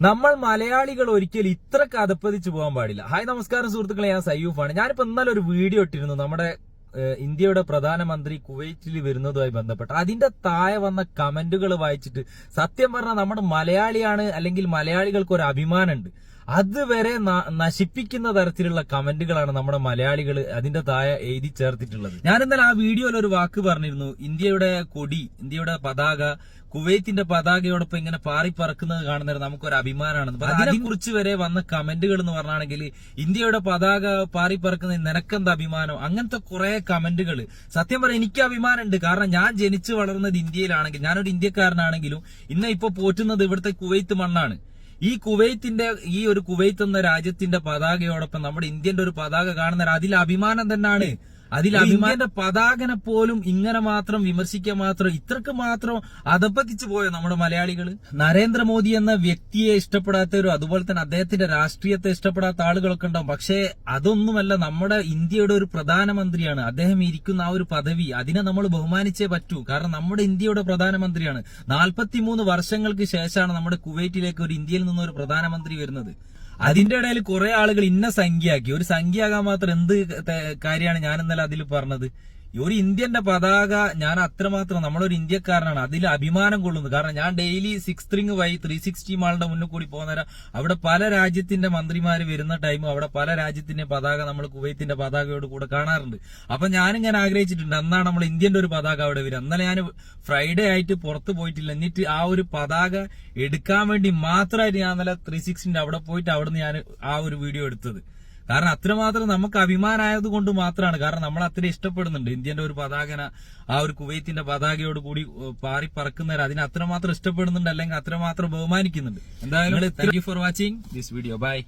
നമ്മൾ മലയാളികൾ ഒരിക്കലും ഇത്രക്ക് അധപ്പതിച്ചു പോകാൻ പാടില്ല. ഹായ് നമസ്കാരം സുഹൃത്തുക്കളെ, ഞാൻ സയ്യൂഫാണ്. ഞാനിപ്പോ ഇന്നലെ ഒരു വീഡിയോ ഇട്ടിരുന്നു നമ്മുടെ ഇന്ത്യയുടെ പ്രധാനമന്ത്രി കുവൈറ്റിൽ വരുന്നതുമായി ബന്ധപ്പെട്ട്. അതിന്റെ താഴെ വന്ന കമന്റുകൾ വായിച്ചിട്ട് സത്യം പറഞ്ഞാൽ നമ്മുടെ മലയാളിയാണ് അല്ലെങ്കിൽ മലയാളികൾക്ക് ഒരു അഭിമാനമുണ്ട്, അതുവരെ നശിപ്പിക്കുന്ന തരത്തിലുള്ള കമന്റുകളാണ് നമ്മുടെ മലയാളികൾ അതിന്റെ താഴെ എഴുതി ചേർത്തിട്ടുള്ളത്. ഞാൻ ഇന്നലെ ആ വീഡിയോയിൽ ഒരു വാക്ക് പറഞ്ഞിരുന്നു, ഇന്ത്യയുടെ കൊടി, ഇന്ത്യയുടെ പതാക കുവൈത്തിന്റെ പതാകയോടൊപ്പം ഇങ്ങനെ പാറിപ്പറക്കുന്നത് കാണുന്നത് നമുക്കൊരു അഭിമാനമാണെന്ന്. അതിനെ കുറിച്ച് വരെ വന്ന കമന്റുകൾ എന്ന് പറഞ്ഞാണെങ്കിൽ ഇന്ത്യയുടെ പതാക പാറിപ്പറക്കുന്നത് നിനക്കെന്ത് അഭിമാനം, അങ്ങനത്തെ കുറെ കമന്റുകൾ. സത്യം പറയാൻ എനിക്ക് അഭിമാനമുണ്ട്. കാരണം ഞാൻ ജനിച്ചു വളർന്നത് ഇന്ത്യയിലാണെങ്കിൽ, ഞാനൊരു ഇന്ത്യക്കാരനാണെങ്കിലും ഇന്ന് ഇപ്പൊ പോറ്റുന്നത് ഇവിടുത്തെ കുവൈത്ത് മണ്ണാണ്. ഈ കുവൈത്തിന്റെ ഒരു കുവൈത്ത് എന്ന രാജ്യത്തിന്റെ പതാകയോടൊപ്പം നമ്മുടെ ഇന്ത്യന്റെ ഒരു പതാക കാണുന്ന അതിൽ അഭിമാനം തന്നെയാണ്. അതിൽ അഭിമാന്റെ പതാകനെ പോലും ഇങ്ങനെ മാത്രം വിമർശിക്കാൻ മാത്രം ഇത്രക്ക് മാത്രം അധപ്പതിച്ചു പോയോ നമ്മുടെ മലയാളികൾ. നരേന്ദ്രമോദി എന്ന വ്യക്തിയെ ഇഷ്ടപ്പെടാത്തവരും അതുപോലെ തന്നെ അദ്ദേഹത്തിന്റെ രാഷ്ട്രീയത്തെ ഇഷ്ടപ്പെടാത്ത ആളുകളൊക്കെ ഉണ്ടാവും. പക്ഷേ അതൊന്നുമല്ല, നമ്മുടെ ഇന്ത്യയുടെ ഒരു പ്രധാനമന്ത്രിയാണ്. അദ്ദേഹം ഇരിക്കുന്ന ആ ഒരു പദവി, അതിനെ നമ്മൾ ബഹുമാനിച്ചേ പറ്റൂ. കാരണം നമ്മുടെ ഇന്ത്യയുടെ പ്രധാനമന്ത്രിയാണ്. 43 വർഷങ്ങൾക്ക് ശേഷമാണ് നമ്മുടെ കുവൈറ്റിലേക്ക് ഒരു ഇന്ത്യയിൽ നിന്ന് ഒരു പ്രധാനമന്ത്രി വരുന്നത്. അതിന്റെ ഇടയിൽ കുറെ ആളുകൾ ഇന്ന സംഖ്യയാക്കി. ഒരു സംഖ്യയാകാൻ മാത്രം എന്ത് കാര്യമാണ് ഞാൻ ഇന്നലെ അതിൽ പറഞ്ഞത്. ഒരു ഇന്ത്യന്റെ പതാക ഞാൻ അത്രമാത്രം, നമ്മളൊരു ഇന്ത്യക്കാരനാണ്, അതിൽ അഭിമാനം കൊള്ളുന്നു. കാരണം ഞാൻ ഡെയിലി 6 റിംഗ് വഴി 360 മാളിന്റെ മുന്നിൽ കൂടി പോകുന്നേരം അവിടെ പല രാജ്യത്തിന്റെ മന്ത്രിമാര് വരുന്ന ടൈം അവിടെ പല രാജ്യത്തിന്റെ പതാക നമ്മൾ കുവൈത്തിന്റെ പതാകയോട് കൂടെ കാണാറുണ്ട്. അപ്പൊ ഞാനിങ്ങനെ ആഗ്രഹിച്ചിട്ടുണ്ട്, അന്നാണ് നമ്മൾ ഇന്ത്യന്റെ ഒരു പതാക അവിടെ വരിക. എന്നാലും ഞാൻ ഫ്രൈഡേ ആയിട്ട് പുറത്ത് പോയിട്ടില്ല. എന്നിട്ട് ആ ഒരു പതാക എടുക്കാൻ വേണ്ടി മാത്രമായിട്ട് ഞാൻ ഇന്നലെ 360 അവിടെ പോയിട്ട് അവിടുന്ന് ഞാൻ ആ ഒരു വീഡിയോ എടുത്തത്. കാരണം അത്രമാത്രം നമുക്ക് അഭിമാനമായത് കൊണ്ട് മാത്രമാണ്. കാരണം നമ്മൾ അത്ര ഇഷ്ടപ്പെടുന്നുണ്ട് ഇന്ത്യന്റെ ഒരു പതാകന, ആ ഒരു കുവൈത്തിന്റെ പതാകയോട് കൂടി പാറി പറക്കുന്നവർ അതിനെ അത്രമാത്രം ഇഷ്ടപ്പെടുന്നുണ്ട്, അല്ലെങ്കിൽ അത്രമാത്രം ബഹുമാനിക്കുന്നുണ്ട്. എന്തായാലും thank you for watching this video. By.